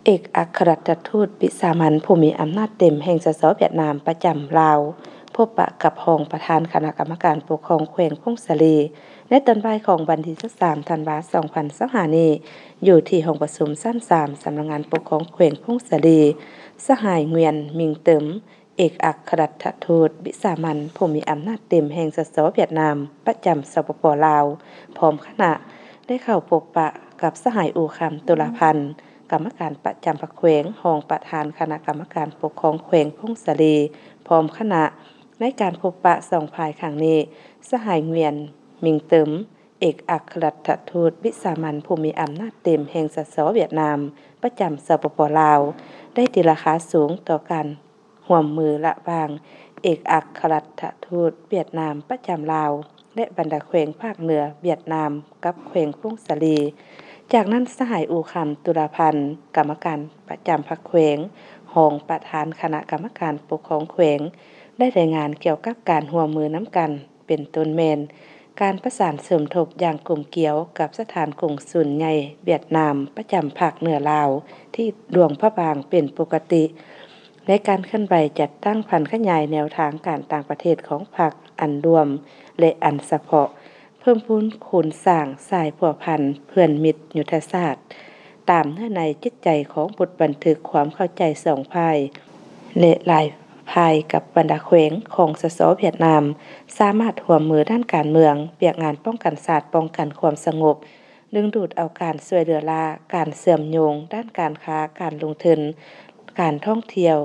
เอกอัครราชทูตวิสามัญผู้มีอำนาจเต็มแห่งสสเวียดนามประจำลาวพบปะกับรองประธานคณะกรรมการปกครองแขวงพงศาลีในตอนบ่ายของวันที่13ธันวาคม2025นี้อยู่ที่ห้องประชุมชั้น3สำนักงานปกครองแขวงพงศาลีสหายเงวียนมิงเติมเอกอัครราชทูตวิสามัญผู้มีอำนาจเต็มแห่งสสเวียดนามประจำสปป.ลาวพร้อมคณะได้เข้าพบปะกับสหายอู่คำตุลาพันธ์กรรมการประจำพรรคแขวงรองประธานคณะกรรมการปกครองแขวงพงศาลีพร้อมคณะในการพบปะสองฝ่ายครั้งนี้สหายเงวียนมิงเติมเอกอัครราชทูตวิสามัญผู้มีอำนาจเต็มแห่งสสเวียดนามประจำสปป.ลาวได้ตีราคาสูงต่อการร่วมมือระหว่างเอกอัครราชทูตเวียดนามประจำลาวและบรรดาแขวงภาคเหนือเวียดนามกับแขวงพงศาลีจากนั้นสหายอู่คำตุลาพันธ์กรรมการประจำพรรคแขวงรองประธานคณะกรรมการปกครองแขวงได้รายงานเกี่ยวกับการร่วมมือน้ำกันเป็นต้นแมนการประสานเสริมทบอย่างกลมเกลียวกับสถานกงสุลใหญ่เวียดนามประจำภาคเหนือลาวที่หลวงพระบางเป็นปกติในการเคลื่อนไหวจัดตั้งพันธุ์ขยายแนวทางการต่างประเทศของพรรคอันรวมและอันเฉพาะเพิ่มพูนคูณสร้างสายผัวพันเพื่อนมิตรยุทธศาสตร์ตามเนื้อในจิตใจของบทบันทึกความเข้าใจสองฝ่ายและหลายภายกับบรรดาแขวงของสสเวียดนามสามารถร่วมมือด้านการเมืองเปียกงานป้องกันศาสตร์ป้องกันความสงบดึงดูดเอาการช่วยเหลือการเสื่อมโยงด้านการค้าการลงทุนการท่องเที่ยว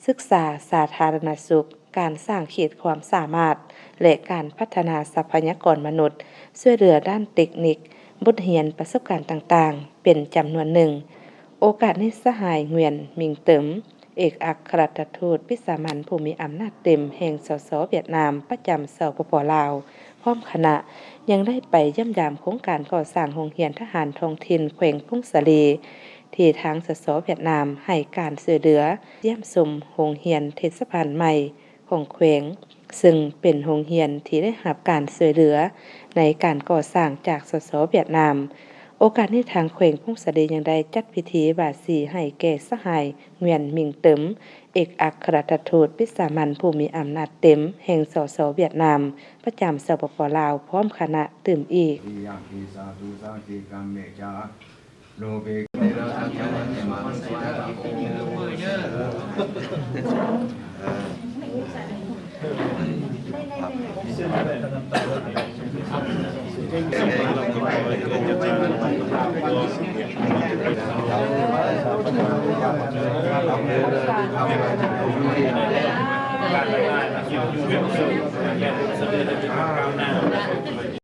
ศึกษาสาธารณสุขการสร้างขีดความสามารถและการพัฒนาทรัพยากรมนุษย์ช่วยเหลือด้านเทคนิคบทเรียนประสบการณ์ต่างๆเป็นจำนวนหนึ่งโอกาสนี้สหายเงวียนมิงเติมเอกอัครราชทูตวิสามัญผู้มีอำนาจเต็มแห่งสสเวียดนามประจำสปป.ลาวพร้อมคณะยังได้ไปเยี่ยมยามโครงการก่อสร้างโรงเรียนทหารท้องถิ่นแขวงพงศาลีที่ทางสสเวียดนามให้การช่วยเหลือเยี่ยมชมโรงเรียนเทศบาลใหม่ของแขวงซึ่งเป็นโรงเรียนที่ได้รับการช่วยเหลือในการก่อสร้างจากสสเวียดนามโอกาสนี้ทางแขวงพงศาลียังได้จัดพิธีบาสีให้แก่สหายเงวียนมิงเติมเอกอัครราชทูตวิสามัญผู้มีอำนาจเต็มแห่งสสเวียดนามประจำสปป.ลาวพร้อมคณะตื่มอีกโลเบกเราทำอย่างไรมาสิทธิ์ที่มีมือเยอะเรา